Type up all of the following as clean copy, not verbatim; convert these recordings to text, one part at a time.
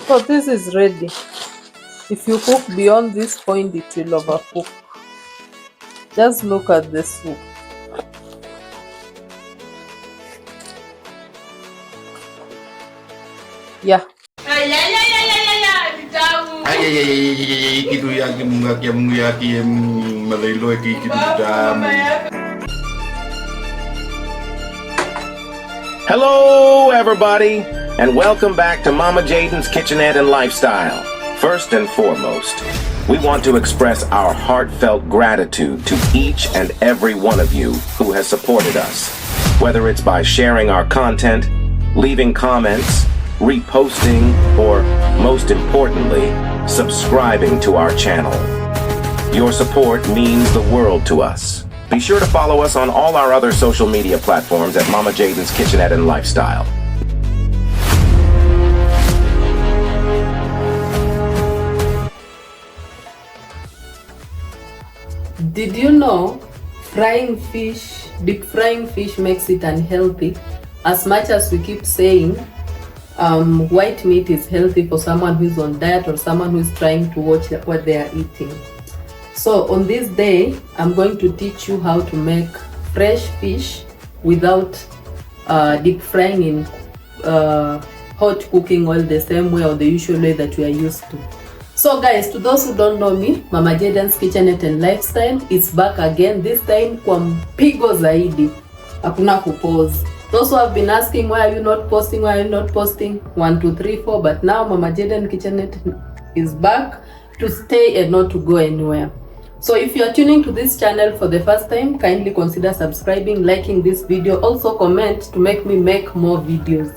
So this is ready. If you cook beyond this point, it will overcook. Just look at the soup. Yeah. Hello, everybody, and welcome back to Mama Jayden's Kitchenette and Lifestyle. First and foremost, we want to express our heartfelt gratitude to each and every one of you who has supported us, whether it's by sharing our content, leaving comments, reposting, or, most importantly, subscribing to our channel. Your support means the world to us. Be sure to follow us on all our other social media platforms at Mama Jayden's Kitchenette and Lifestyle. Did you know deep frying fish makes it unhealthy? As much as we keep saying white meat is healthy for someone who's on diet or someone who's trying to watch what they are eating. So on this day, I'm going to teach you how to make fresh fish without deep frying in hot cooking oil the same way or the usual way that we are used to. So guys, to those who don't know me, Mama Jayden's Kitchenette and Lifestyle is back again, this time kwa mpigo zaidi. Hakuna kupause. Those who have been asking why are you not posting, 1, 2, 3, 4, but now Mama Jayden Kitchenette is back to stay and not to go anywhere. So if you are tuning to this channel for the first time, kindly consider subscribing, liking this video, also comment to make me make more videos.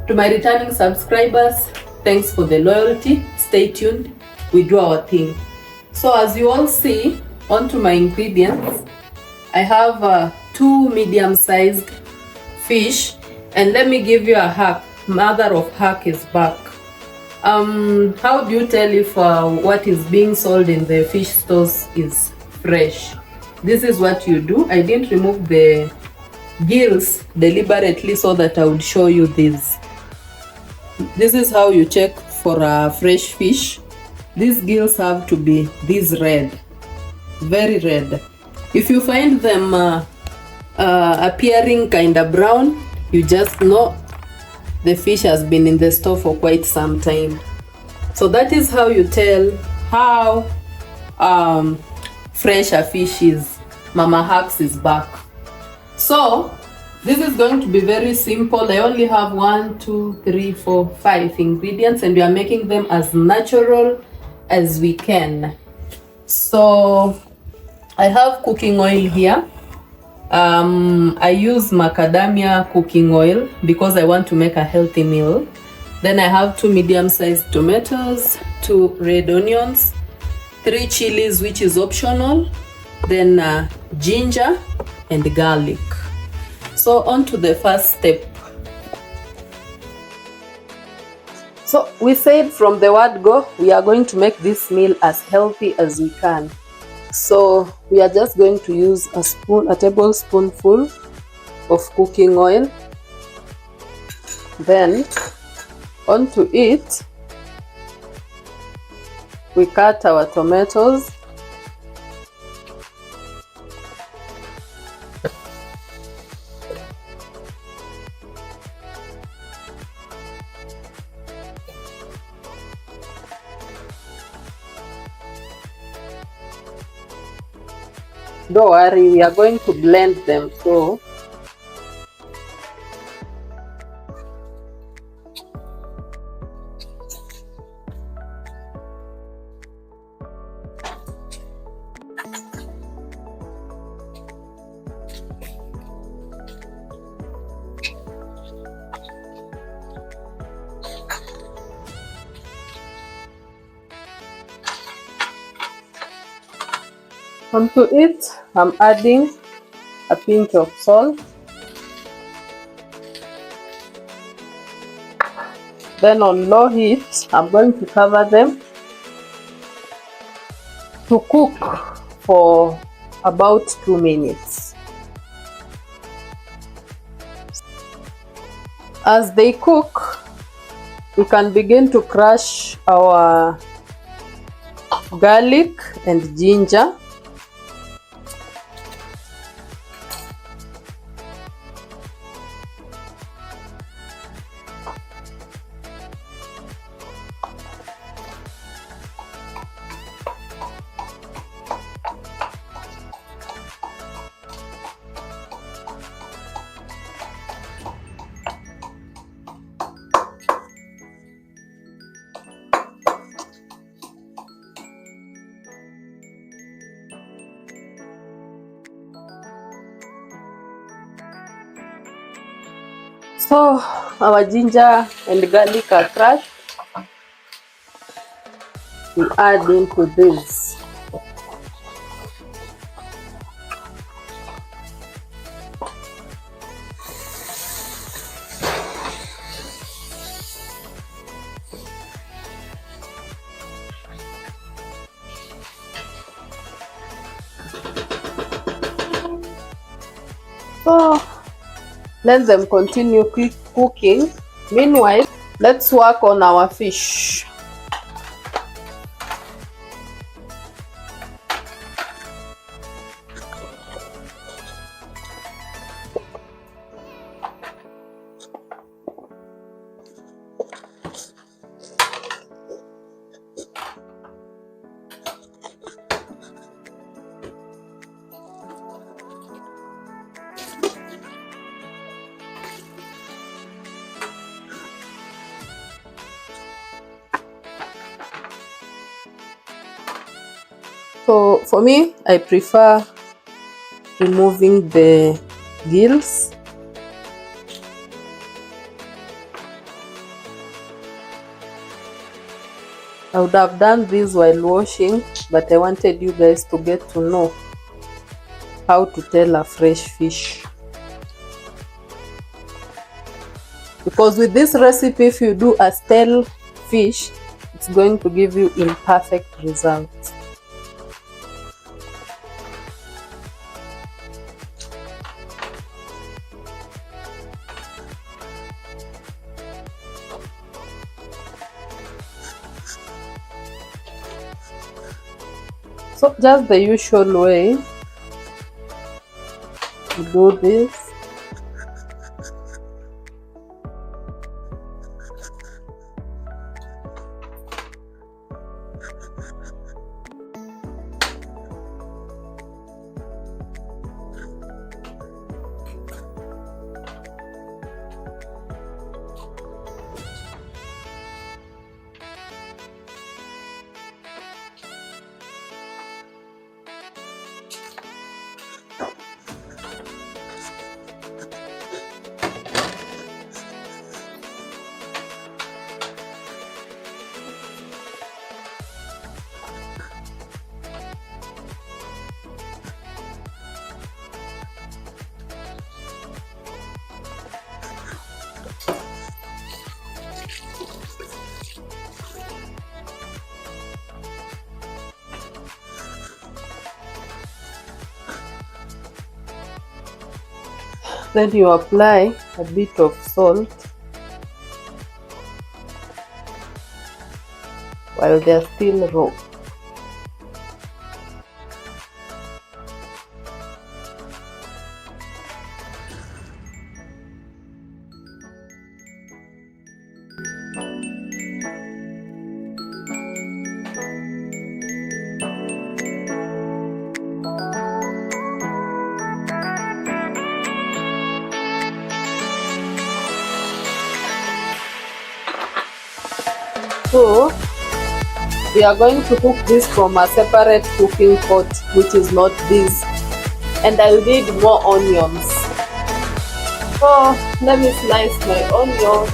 To my returning subscribers, thanks for the loyalty. Stay tuned, we do our thing. So as you all see, onto my ingredients, I have 2 medium-sized fish, and let me give you a hack. Mother of hack is back. How do you tell if what is being sold in the fish stores is fresh? This is what you do. I didn't remove the gills deliberately so that I would show you this. This is how you check for a fresh fish. These gills have to be this red, very red. If you find them appearing kind of brown, you just know the fish has been in the store for quite some time. So that is how you tell how fresh a fish is. Mama Hacks is back. So this is going to be very simple. I only have 1, 2, 3, 4, 5 ingredients, and we are making them as natural as we can. So I have cooking oil here. I use macadamia cooking oil because I want to make a healthy meal. Then I have 2 medium-sized tomatoes, 2 red onions, 3 chilies, which is optional, then ginger and garlic. So on to the first step. So we said from the word go, we are going to make this meal as healthy as we can. So we are just going to use a tablespoonful of cooking oil. Then onto it, we cut our tomatoes. Don't worry, we are going to blend them through. Onto it, I'm adding a pinch of salt. Then on low heat, I'm going to cover them to cook for about 2 minutes. As they cook, we can begin to crush our garlic and ginger. So our ginger and garlic are crushed. We add into this. So let them continue cooking. Meanwhile, let's work on our fish. So for me, I prefer removing the gills. I would have done this while washing, but I wanted you guys to get to know how to tell a fresh fish. Because with this recipe, if you do a stale fish, it's going to give you imperfect results. So just the usual way to do this. Then you apply a bit of salt while they are still raw. So we are going to cook this from a separate cooking pot, which is not this, and I'll need more onions. So let me slice my onions.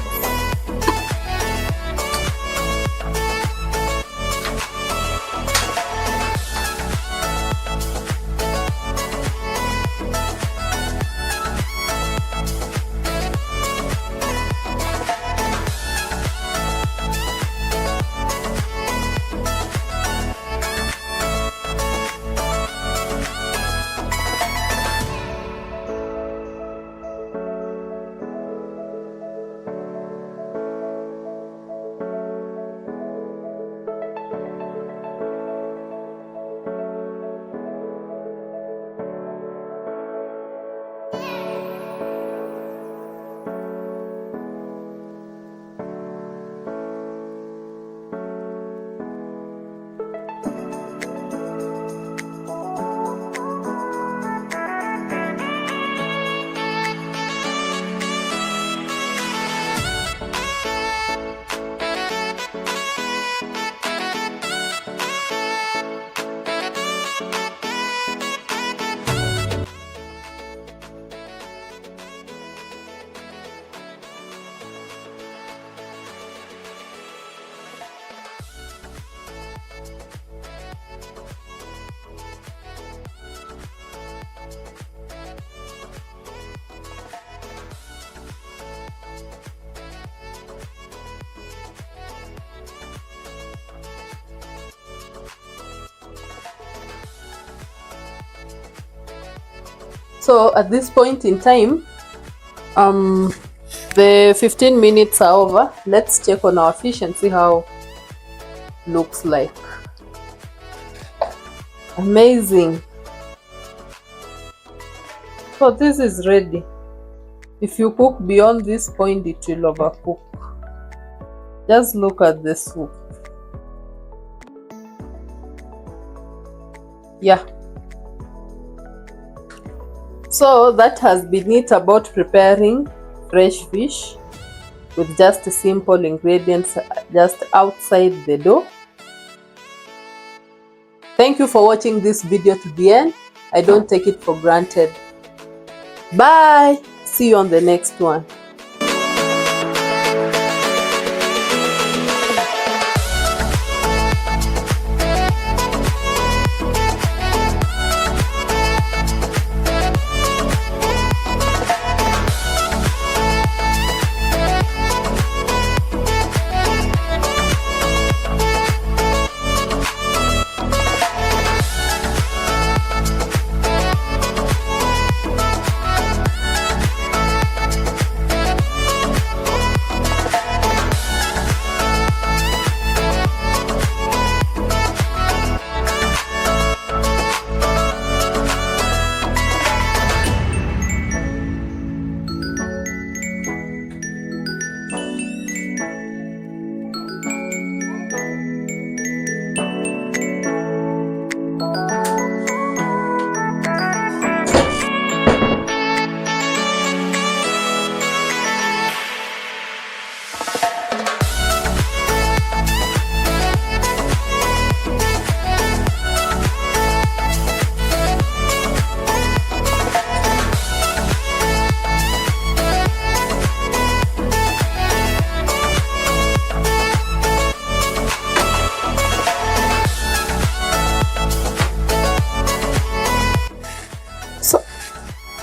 So at this point in time, the 15 minutes are over. Let's check on our fish and see how it looks like. Amazing. So this is ready. If you cook beyond this point, it will overcook. Just look at the soup. Yeah. So that has been it about preparing fresh fish with just simple ingredients just outside the door. Thank you for watching this video to the end. I don't take it for granted. Bye. See you on the next one.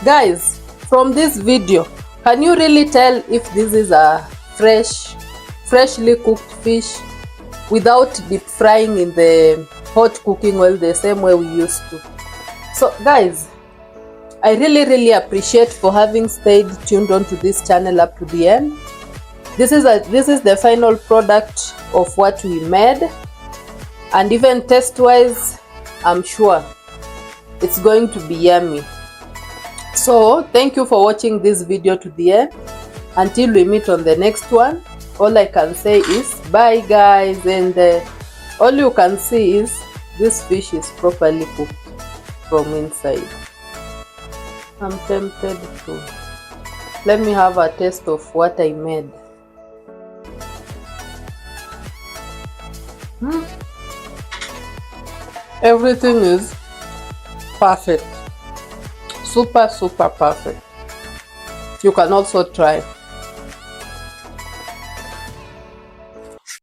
Guys, from this video, can you really tell if this is a freshly cooked fish without deep frying in the hot cooking oil the same way we used to? So guys, I really appreciate for having stayed tuned on to this channel up to the end. This is the final product of what we made, and even taste wise, I'm sure it's going to be yummy. So thank you for watching this video to the end. Until we meet on the next one, all I can say is bye guys, and all you can see is this fish is properly cooked from inside. I'm tempted to let me have a taste of what I made. Everything is perfect. Super perfect. You can also try.